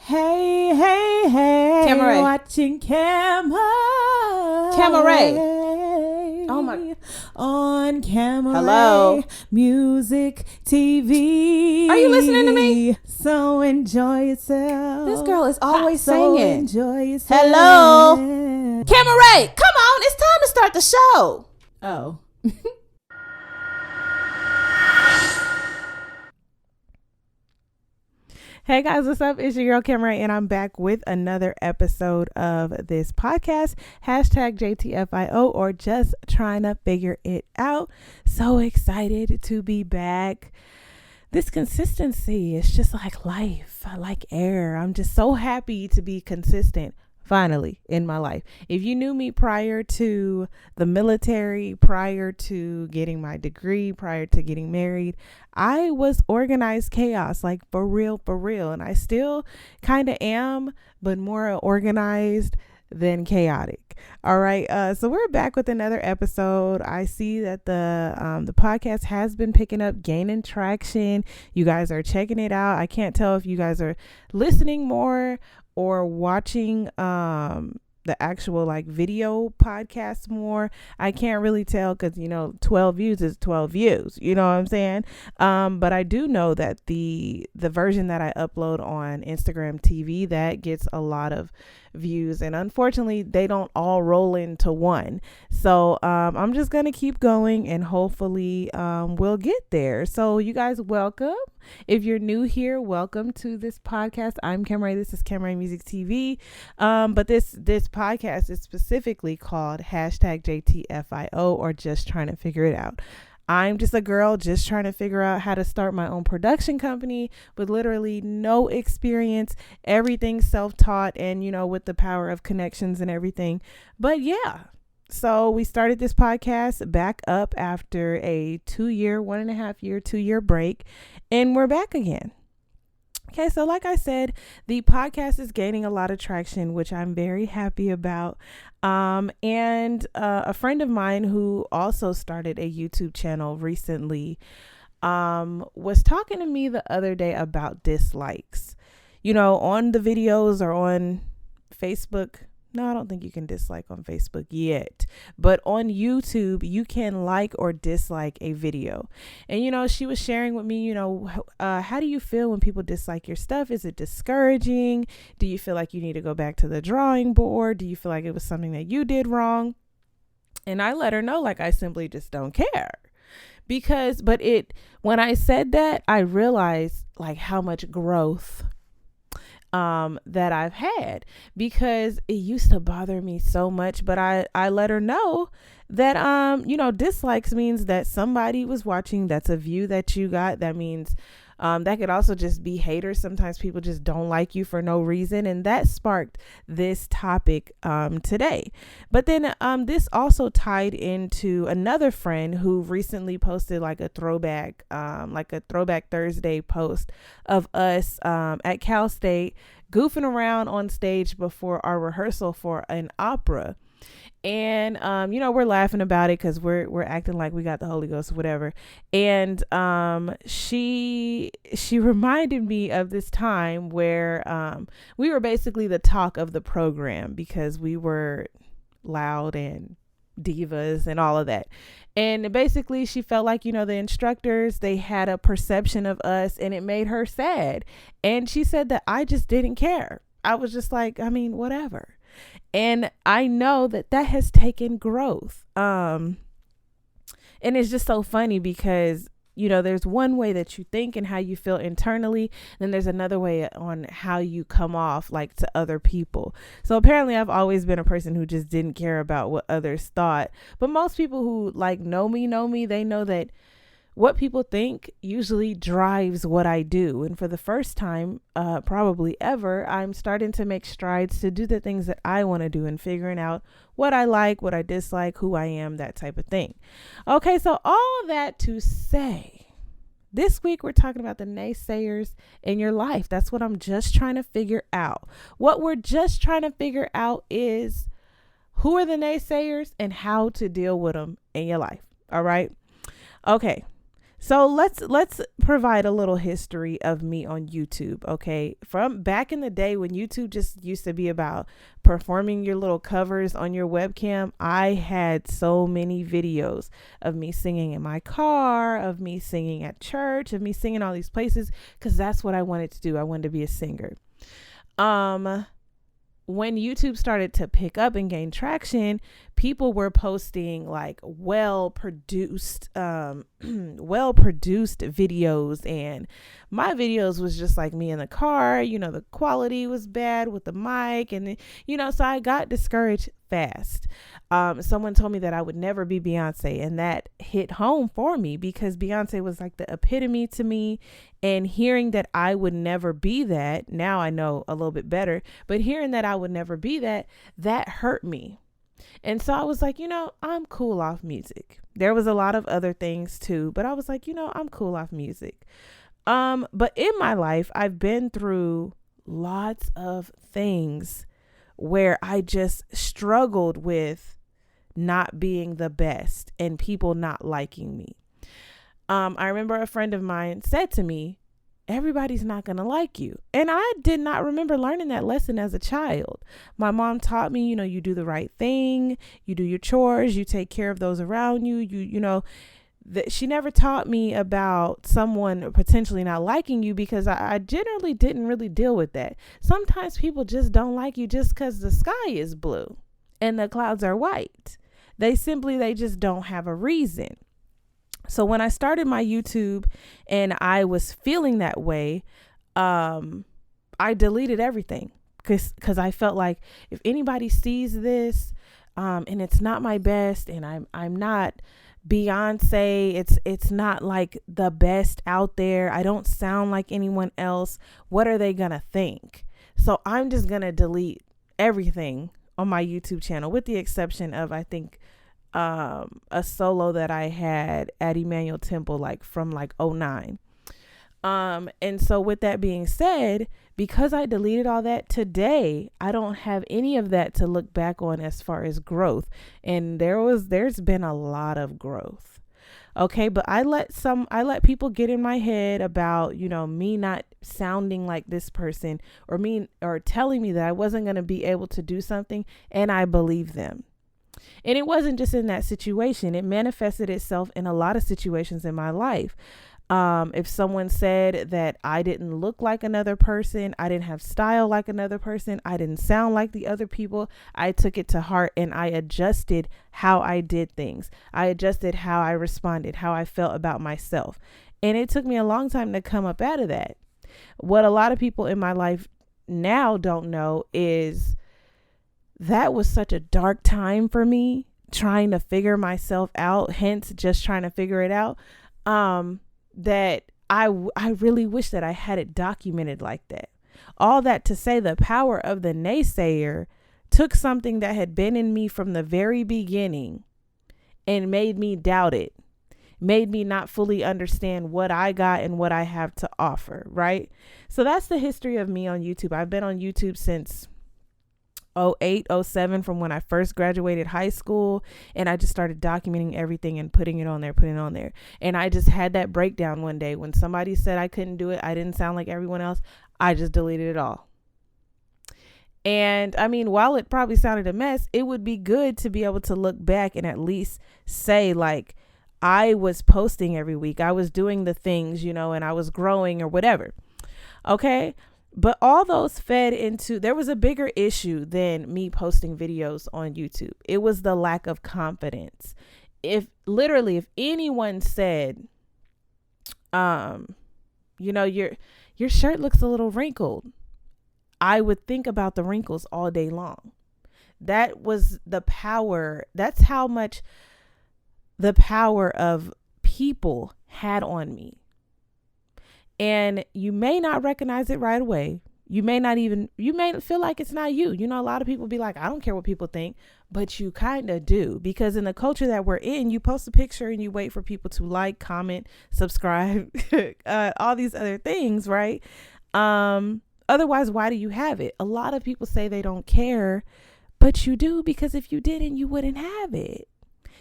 Hey, hey, hey. Camera. Watching Camera. Oh my. On Camera. Hello. Music TV. Are you listening to me? So enjoy yourself. This girl is always so singing. Enjoy yourself. Hello. Camera. Come on. It's time to start the show. Oh. Hey guys, what's up? It's your girl Camera, and I'm back with another episode of this podcast, #JTFIO, or just trying to figure it out. So excited to be back. This consistency is just like life, like air. I'm just so happy to be consistent finally in my life. If you knew me prior to the military, prior to getting my degree, prior to getting married, I was organized chaos, like for real. And I still kind of am, but more organized than chaotic. All right. So we're back with another episode. I see that the podcast has been picking up, gaining traction. You guys are checking it out. I can't tell if you guys are listening more or watching the actual like video podcast more. I can't really tell because 12 views is 12 views, you know what I'm saying? But I do know that the version that I upload on Instagram TV, that gets a lot of views, and unfortunately they don't all roll into one. So I'm just gonna keep going, and hopefully we'll get there. So you guys, welcome. If you're new here, welcome to this podcast. I'm Camera. This is Camera Music TV. But this podcast is specifically called #JTFIO, or just trying to figure it out. I'm just a girl just trying to figure out how to start my own production company with literally no experience, everything self-taught, and with the power of connections and everything. But yeah. So we started this podcast back up after a 2-year break, and we're back again. Okay, so like I said, the podcast is gaining a lot of traction, which I'm very happy about. And a friend of mine who also started a YouTube channel recently was talking to me the other day about dislikes. On the videos or on Facebook. No, I don't think you can dislike on Facebook yet, but on YouTube, you can like or dislike a video. And, she was sharing with me, how do you feel when people dislike your stuff? Is it discouraging? Do you feel like you need to go back to the drawing board? Do you feel like it was something that you did wrong? And I let her know, like, I simply just don't care. When I said that, I realized like how much growth that I've had, because it used to bother me so much. But I let her know that dislikes means that somebody was watching. That's a view that you got. That means that could also just be haters. Sometimes people just don't like you for no reason, and that sparked this topic today. But then this also tied into another friend who recently posted like a throwback Thursday post of us at Cal State goofing around on stage before our rehearsal for an opera. And, we're laughing about it because we're acting like we got the Holy Ghost or whatever. And she reminded me of this time where we were basically the talk of the program because we were loud and divas and all of that. And basically she felt like, the instructors, they had a perception of us, and it made her sad. And she said that I just didn't care. I was just like, whatever. And I know that has taken growth. And it's just so funny because, there's one way that you think and how you feel internally. Then there's another way on how you come off like to other people. So apparently I've always been a person who just didn't care about what others thought. But most people who like know me, they know that what people think usually drives what I do. And for the first time, probably ever, I'm starting to make strides to do the things that I want to do and figuring out what I like, what I dislike, who I am, that type of thing. Okay, so all that to say, this week we're talking about the naysayers in your life. That's what I'm just trying to figure out. What we're just trying to figure out is who are the naysayers and how to deal with them in your life. All right. Okay. So let's provide a little history of me on YouTube, okay? From back in the day when YouTube just used to be about performing your little covers on your webcam, I had so many videos of me singing in my car, of me singing at church, of me singing all these places cuz that's what I wanted to do. I wanted to be a singer. When YouTube started to pick up and gain traction, people were posting like well produced videos, and my videos was just like me in the car. The quality was bad with the mic, and so I got discouraged fast. Someone told me that I would never be Beyonce, and that hit home for me because Beyonce was like the epitome to me. And hearing that I would never be that, now I know a little bit better, but hearing that I would never be that hurt me. And so I was like, I'm cool off music. There was a lot of other things too, but I was like, I'm cool off music. But in my life, I've been through lots of things where I just struggled with not being the best and people not liking me. I remember a friend of mine said to me, everybody's not going to like you. And I did not remember learning that lesson as a child. My mom taught me, you do the right thing, you do your chores, you take care of those around you, she never taught me about someone potentially not liking you because I generally didn't really deal with that. Sometimes people just don't like you just because the sky is blue and the clouds are white. They just don't have a reason. So when I started my YouTube and I was feeling that way, I deleted everything because I felt like if anybody sees this and it's not my best and I'm not Beyonce, it's not like the best out there, I don't sound like anyone else, what are they gonna think? So I'm just gonna delete everything on my YouTube channel with the exception of I think a solo that I had at Emmanuel Temple from 2009. And so with that being said, because I deleted all that today, I don't have any of that to look back on as far as growth. And there's been a lot of growth. Okay. But I let people get in my head about, me not sounding like this person or telling me that I wasn't going to be able to do something. And I believe them. And it wasn't just in that situation. It manifested itself in a lot of situations in my life. If someone said that I didn't look like another person, I didn't have style like another person, I didn't sound like the other people, I took it to heart and I adjusted how I did things. I adjusted how I responded, how I felt about myself. And it took me a long time to come up out of that. What a lot of people in my life now don't know is that was such a dark time for me trying to figure myself out, hence just trying to figure it out, that I really wish that I had it documented like that. All that to say the power of the naysayer took something that had been in me from the very beginning and made me doubt it, made me not fully understand what I got and what I have to offer, right? So that's the history of me on YouTube. I've been on YouTube since 08, 07, from when I first graduated high school, and I just started documenting everything and putting it on there. And I just had that breakdown one day when somebody said I couldn't do it. I didn't sound like everyone else. I just deleted it all. And I mean, while it probably sounded a mess, it would be good to be able to look back and at least say like, I was posting every week. I was doing the things, and I was growing or whatever. Okay. But all those fed into, there was a bigger issue than me posting videos on YouTube. It was the lack of confidence. If anyone said, your shirt looks a little wrinkled, I would think about the wrinkles all day long. That was the power. That's how much the power of people had on me. And you may not recognize it right away. You may feel like it's not you. A lot of people be like, I don't care what people think, but you kind of do, because in the culture that we're in, you post a picture and you wait for people to like, comment, subscribe, all these other things, right? Otherwise, why do you have it? A lot of people say they don't care, but you do, because if you didn't, you wouldn't have it.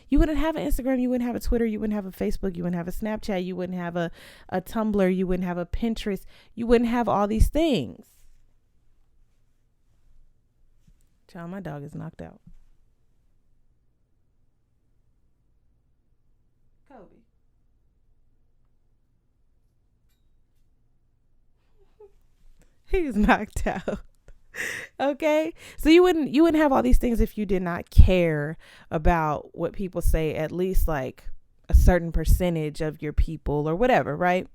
You wouldn't have an Instagram, you wouldn't have a Twitter, you wouldn't have a Facebook, you wouldn't have a Snapchat, you wouldn't have a Tumblr, you wouldn't have a Pinterest, you wouldn't have all these things. Child, my dog is knocked out. Kobe. He's knocked out. Okay, so you wouldn't have all these things if you did not care about what people say, at least like a certain percentage of your people or whatever, right?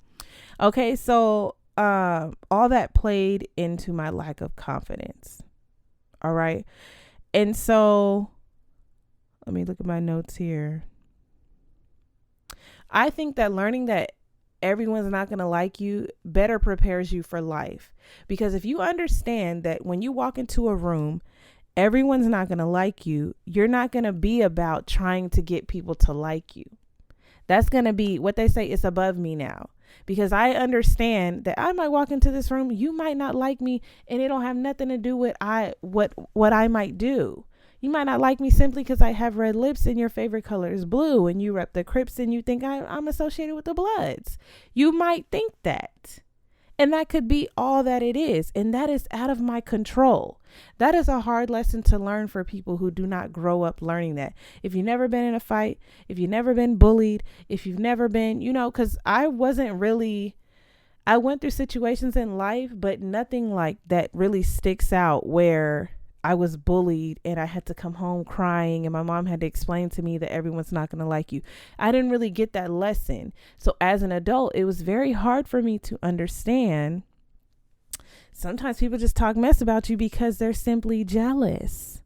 Okay, so all that played into my lack of confidence. All right, and so let me look at my notes here. I think that learning that everyone's not going to like you better prepares you for life. Because if you understand that when you walk into a room, everyone's not going to like you, you're not going to be about trying to get people to like you. That's going to be what they say, it's above me now. Because I understand that I might walk into this room, you might not like me, and it don't have nothing to do with what I might do. You might not like me simply because I have red lips and your favorite color is blue and you rep the Crips and you think I'm associated with the Bloods. You might think that. And that could be all that it is. And that is out of my control. That is a hard lesson to learn for people who do not grow up learning that. If you've never been in a fight, if you've never been bullied, if you've never been, because I went through situations in life, but nothing like that really sticks out where I was bullied and I had to come home crying and my mom had to explain to me that everyone's not going to like you. I didn't really get that lesson. So as an adult, it was very hard for me to understand. Sometimes people just talk mess about you because they're simply jealous.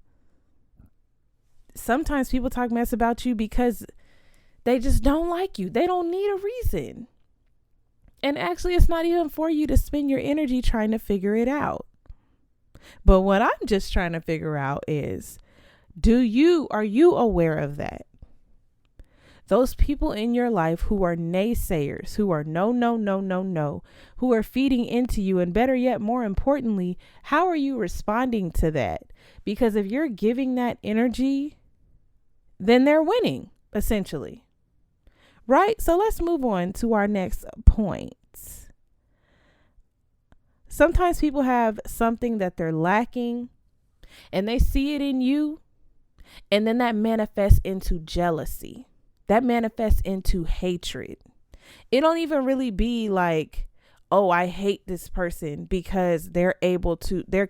Sometimes people talk mess about you because they just don't like you. They don't need a reason. And actually, it's not even for you to spend your energy trying to figure it out. But what I'm just trying to figure out is, are you aware of that? Those people in your life who are naysayers, who are no, who are feeding into you, and better yet, more importantly, how are you responding to that? Because if you're giving that energy, then they're winning, essentially. Right? So let's move on to our next point. Sometimes people have something that they're lacking and they see it in you, and then that manifests into jealousy. That manifests into hatred. It don't even really be like, oh, I hate this person because they're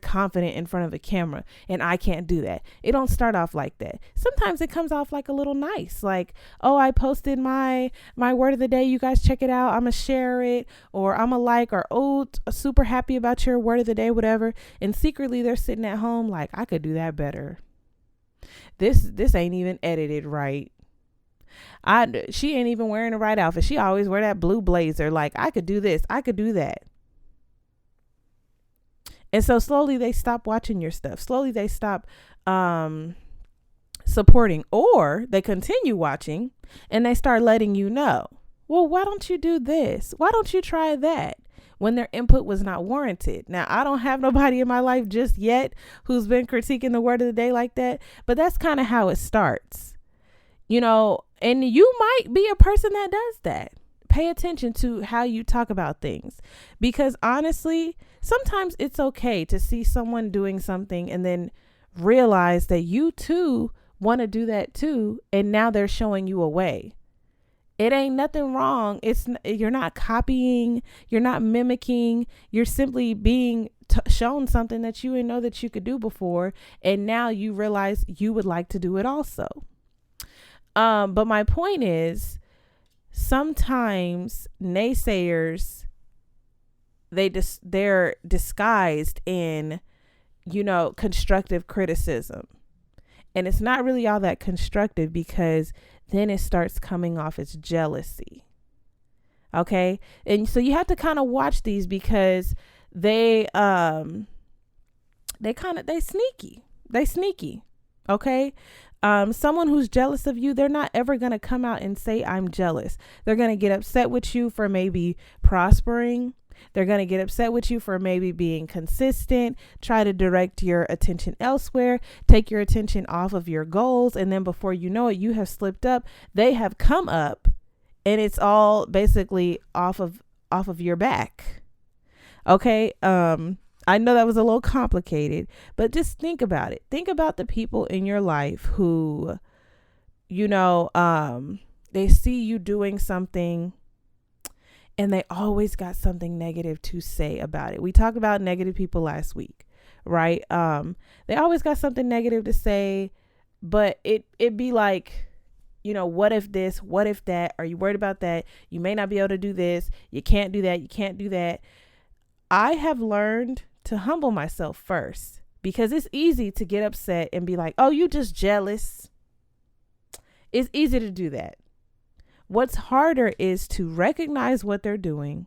confident in front of a camera and I can't do that. It don't start off like that. Sometimes it comes off like a little nice, like, oh, I posted my word of the day. You guys check it out. I'm gonna share it, or I'm gonna like, or, oh, super happy about your word of the day, whatever. And secretly they're sitting at home like, I could do that better. This ain't even edited right. She ain't even wearing the right outfit. She always wear that blue blazer. Like, I could do this. I could do that. And so slowly they stop watching your stuff. Slowly they stop supporting, or they continue watching and they start letting you know, well, why don't you do this? Why don't you try that? When their input was not warranted. Now, I don't have nobody in my life just yet who's been critiquing the word of the day like that, but that's kind of how it starts. And you might be a person that does that. Pay attention to how you talk about things, because honestly, sometimes it's okay to see someone doing something and then realize that you too want to do that too. And now they're showing you a way. It ain't nothing wrong. You're not copying. You're not mimicking. You're simply being shown something that you didn't know that you could do before. And now you realize you would like to do it also. But my point is, sometimes naysayers, they're disguised in, constructive criticism. And it's not really all that constructive, because then it starts coming off as jealousy. Okay. And so you have to kind of watch these, because they sneaky. Okay. Someone who's jealous of you, they're not ever going to come out and say, I'm jealous. They're going to get upset with you for maybe prospering. They're going to get upset with you for maybe being consistent, try to direct your attention elsewhere, take your attention off of your goals. And then before you know it, you have slipped up. They have come up and it's all basically off of your back. Okay. I know that was a little complicated, but just think about it. Think about the people in your life who, they see you doing something and they always got something negative to say about it. We talked about negative people last week, right? They always got something negative to say, but it'd be like, what if this, what if that? Are you worried about that? You may not be able to do this. You can't do that. You can't do that. I have learned to humble myself first, because it's easy to get upset and be like, oh, you just jealous. It's easy to do that. What's harder is to recognize what they're doing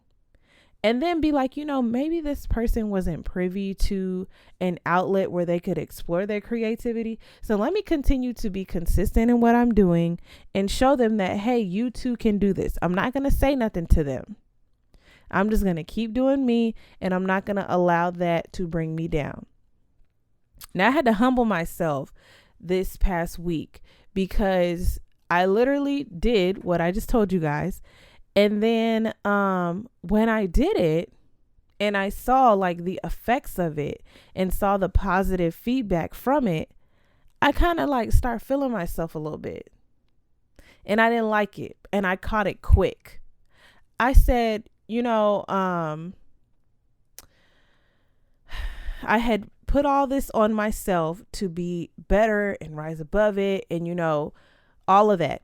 and then be like, maybe this person wasn't privy to an outlet where they could explore their creativity. So let me continue to be consistent in what I'm doing and show them that, hey, you too can do this. I'm not going to say nothing to them. I'm just going to keep doing me, and I'm not going to allow that to bring me down. Now, I had to humble myself this past week because I literally did what I just told you guys. And then when I did it and I saw like the effects of it and saw the positive feedback from it, I kind of like start feeling myself a little bit. And I didn't like it. And I caught it quick. I said, I had put all this on myself to be better and rise above it and, all of that.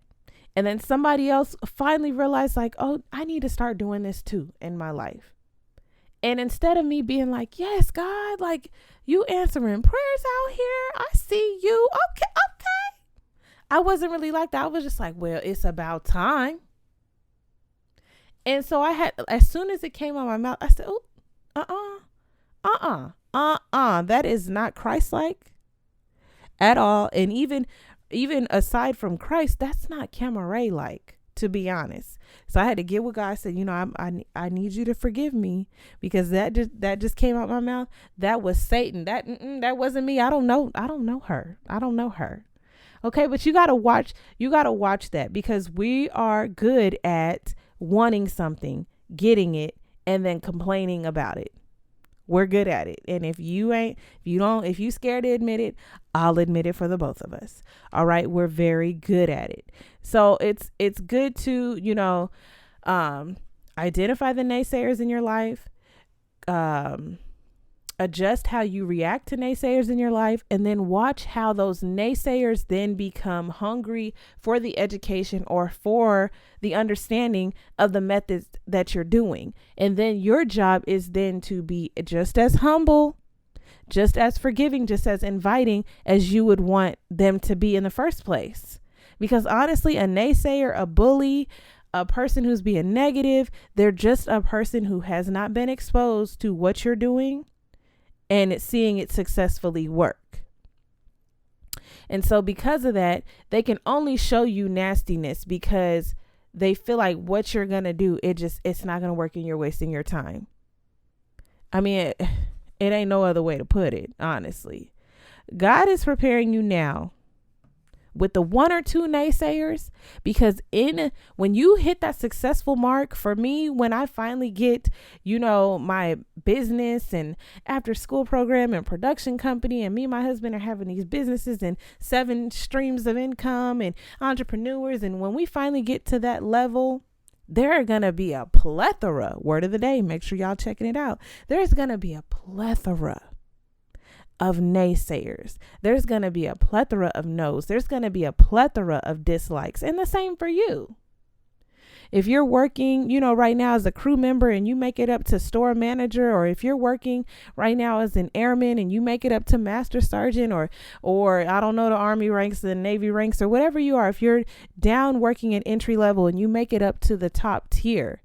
And then somebody else finally realized like, oh, I need to start doing this too in my life. And instead of me being like, yes, God, like you answering prayers out here. I see you. Okay. I wasn't really like that. I was just like, well, it's about time. And so I had, as soon as it came out of my mouth, I said, that is not Christ-like at all. And even aside from Christ, that's not Camaray-like, to be honest. So I had to get with God. I said, I need you to forgive me, because that just came out my mouth. That was Satan. That wasn't me. I don't know her. Okay. But you got to watch that, because we are good at wanting something, getting it, and then complaining about it. We're good at it. And if you scared to admit it, I'll admit it for the both of us. All right. We're very good at it. So it's good to, identify the naysayers in your life, adjust how you react to naysayers in your life, and then watch how those naysayers then become hungry for the education or for the understanding of the methods that you're doing. And then your job is then to be just as humble, just as forgiving, just as inviting as you would want them to be in the first place. Because honestly, a naysayer, a bully, a person who's being negative, they're just a person who has not been exposed to what you're doing and it's seeing it successfully work. And so because of that, they can only show you nastiness because they feel like what you're going to do, it's not going to work and you're wasting your time. I mean, it ain't no other way to put it, honestly. God is preparing you now with the one or two naysayers, because when you hit that successful mark, for me, when I finally get, my business and after school program and production company, and me and my husband are having these businesses and 7 streams of income and entrepreneurs. And when we finally get to that level, there are going to be a plethora, word of the day, make sure y'all checking it out. There's going to be a plethora of naysayers. There's going to be a plethora of no's. There's going to be a plethora of dislikes, and the same for you. If you're working, right now as a crew member and you make it up to store manager, or if you're working right now as an airman and you make it up to master sergeant, or I don't know, the Army ranks, the Navy ranks, or whatever you are, if you're down working at entry level and you make it up to the top tier,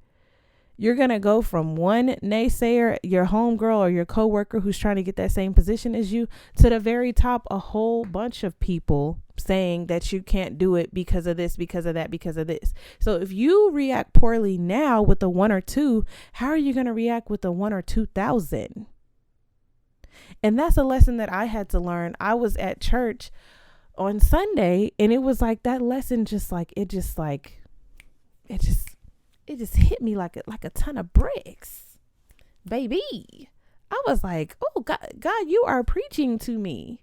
You're going to go from one naysayer, your homegirl or your coworker who's trying to get that same position as you, to the very top, a whole bunch of people saying that you can't do it because of this, because of that, because of this. So if you react poorly now with the 1 or 2, how are you going to react with the 1 or 2,000? And that's a lesson that I had to learn. I was at church on Sunday, and it was like that lesson it just hit me like a ton of bricks, baby. I was like, oh God, you are preaching to me.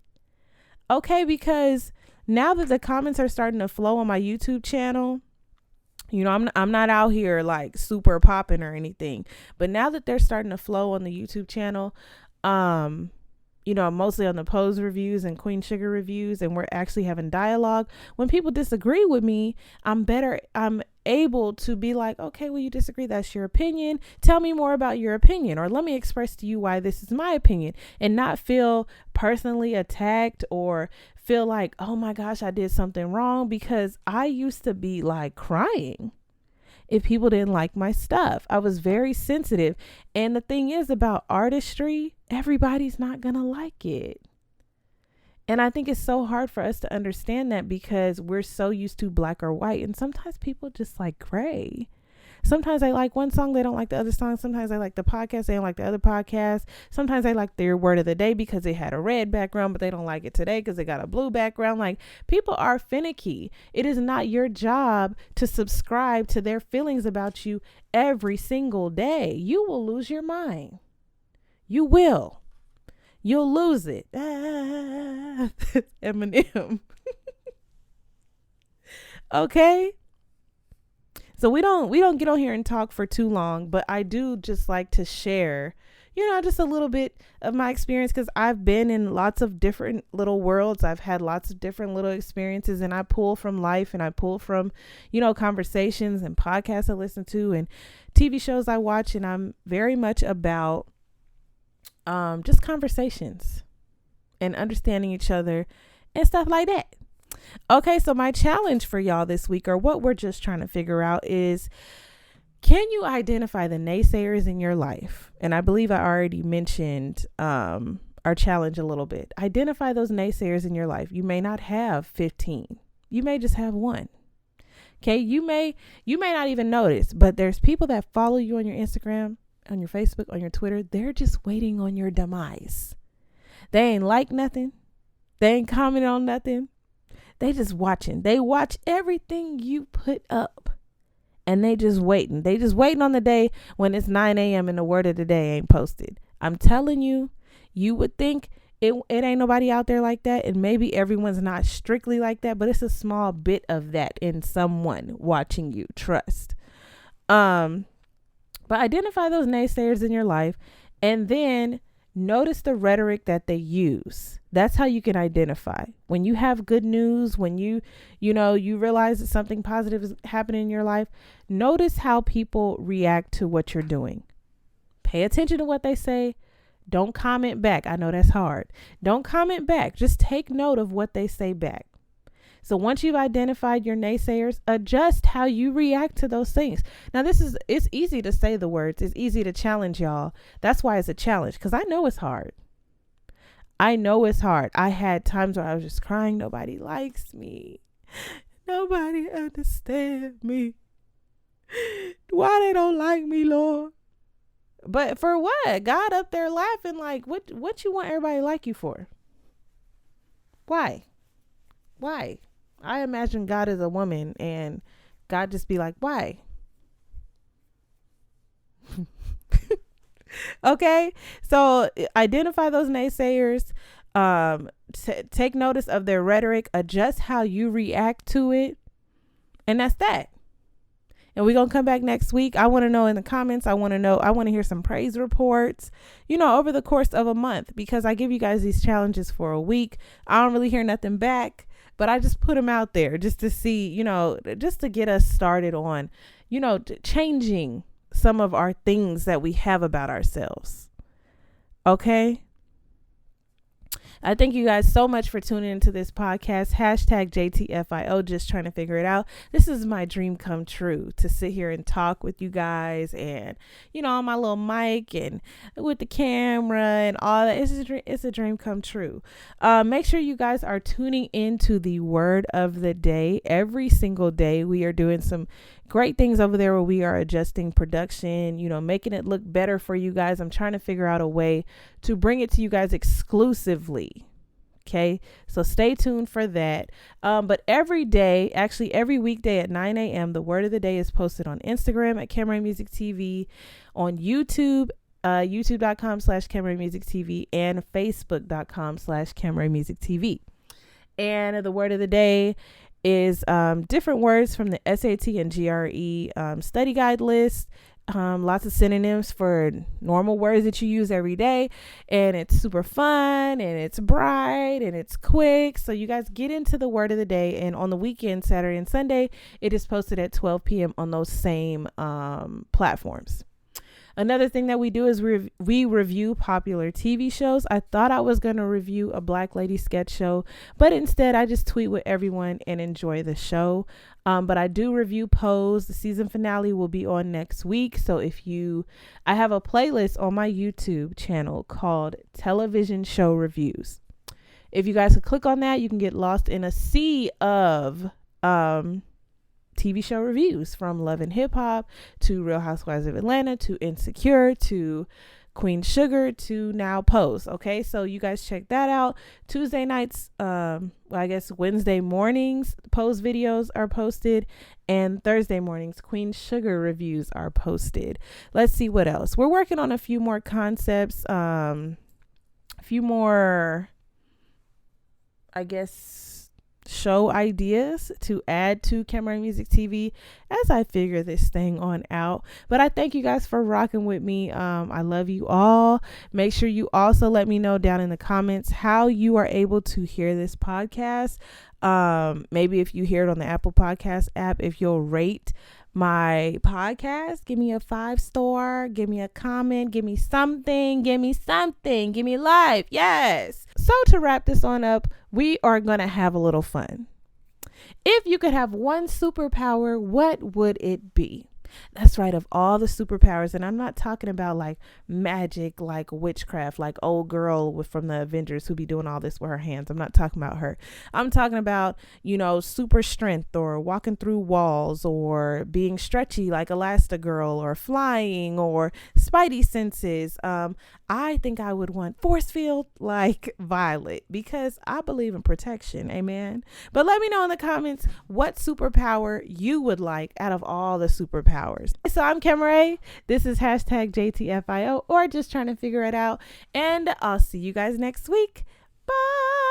Okay, because now that the comments are starting to flow on my YouTube channel, you know, I'm not out here like super popping or anything, but now that they're starting to flow on the YouTube channel, you know, mostly on the Pose reviews and Queen Sugar reviews, and we're actually having dialogue. When people disagree with me, I'm able to be like, okay, well, you disagree. That's your opinion. Tell me more about your opinion, or let me express to you why this is my opinion, and not feel personally attacked or feel like, oh my gosh, I did something wrong, because I used to be like crying if people didn't like my stuff. I was very sensitive. And the thing is about artistry, everybody's not going to like it. And I think it's so hard for us to understand that, because we're so used to black or white. And sometimes people just like gray. Sometimes I like one song, they don't like the other song. Sometimes I like the podcast, they don't like the other podcast. Sometimes I like their word of the day because they had a red background, but they don't like it today because they got a blue background. Like, people are finicky. It is not your job to subscribe to their feelings about you every single day. You will lose your mind. You will. You'll lose it. Eminem. Okay. So we don't get on here and talk for too long, but I do just like to share, you know, just a little bit of my experience, because I've been in lots of different little worlds. I've had lots of different little experiences, and I pull from life, and I pull from, you know, conversations and podcasts I listen to and TV shows I watch. And I'm very much about just conversations and understanding each other and stuff like that. Okay, so my challenge for y'all this week, or what we're just trying to figure out, is, can you identify the naysayers in your life? And I believe I already mentioned our challenge a little bit. Identify those naysayers in your life. You may not have 15. You may just have one. Okay, you may not even notice, but there's people that follow you on your Instagram, on your Facebook, on your Twitter. They're just waiting on your demise. They ain't like nothing. They ain't commenting on nothing. They just watching. They watch everything you put up, and they just waiting. They just waiting on the day when it's 9 a.m. and the word of the day ain't posted. I'm telling you, you would think it ain't nobody out there like that. And maybe everyone's not strictly like that, but it's a small bit of that in someone watching you. Trust. But identify those naysayers in your life, and then notice the rhetoric that they use. That's how you can identify. When you have good news, when you realize that something positive is happening in your life, notice how people react to what you're doing. Pay attention to what they say. Don't comment back. I know that's hard. Don't comment back. Just take note of what they say back. So once you've identified your naysayers, adjust how you react to those things. Now, it's easy to say the words. It's easy to challenge y'all. That's why it's a challenge, because I know it's hard. I know it's hard. I had times where I was just crying. Nobody likes me. Nobody understands me. Why they don't like me, Lord? But for what? God up there laughing like, what you want everybody to like you for? Why? I imagine God is a woman, and God just be like, why? Okay. So identify those naysayers, take notice of their rhetoric, adjust how you react to it. And that's that. And we're going to come back next week. I want to know in the comments. I want to hear some praise reports, over the course of a month, because I give you guys these challenges for a week. I don't really hear nothing back, but I just put them out there just to see, just to get us started on, changing some of our things that we have about ourselves. Okay. I thank you guys so much for tuning into this podcast. Hashtag JTFIO, just trying to figure it out. This is my dream come true, to sit here and talk with you guys and, on my little mic and with the camera and all that. It's a dream come true. Make sure you guys are tuning into the word of the day every single day. We are doing some great things over there where we are adjusting production, making it look better for you guys. I'm trying to figure out a way to bring it to you guys exclusively. Okay, so stay tuned for that. But every day, actually every weekday at 9 a.m., the word of the day is posted on Instagram at Camera Music TV, on YouTube, youtube.com/Camera Music TV, and facebook.com/Camera Music TV. And the word of the day is different words from the SAT and GRE study guide list. Lots of synonyms for normal words that you use every day, and it's super fun and it's bright and it's quick. So you guys get into the word of the day, and on the weekend, Saturday and Sunday, it is posted at 12 p.m. on those same platforms. Another thing that we do is we review popular TV shows. I thought I was going to review a Black Lady sketch show, but instead I just tweet with everyone and enjoy the show. But I do review Pose. The season finale will be on next week. So I have a playlist on my YouTube channel called Television Show Reviews. If you guys could click on that, you can get lost in a sea of TV show reviews, from Love and Hip Hop to Real Housewives of Atlanta to Insecure to Queen Sugar to now Pose. Okay, so you guys check that out. Tuesday nights, Wednesday mornings, Pose videos are posted, and Thursday mornings, Queen Sugar reviews are posted. Let's see what else. We're working on a few more concepts, a few more, show ideas to add to Camera Music TV as I figure this thing on out. But I thank you guys for rocking with me. I love you all. Make sure you also let me know down in the comments how you are able to hear this podcast. Maybe if you hear it on the Apple Podcast app, if you'll rate my podcast, give me a 5-star, give me a comment, give me something, give me life. Yes. So to wrap this on up, we are going to have a little fun. If you could have one superpower, what would it be? That's right, of all the superpowers, and I'm not talking about like magic, like witchcraft, like old girl from the Avengers who be doing all this with her hands. I'm not talking about her. I'm talking about, super strength, or walking through walls, or being stretchy like Elastigirl, or flying, or spidey senses. I think I would want force field like Violet, because I believe in protection. Amen. But let me know in the comments what superpower you would like out of all the superpowers. So I'm Camera. This is hashtag JTFIO, or just trying to figure it out. And I'll see you guys next week. Bye.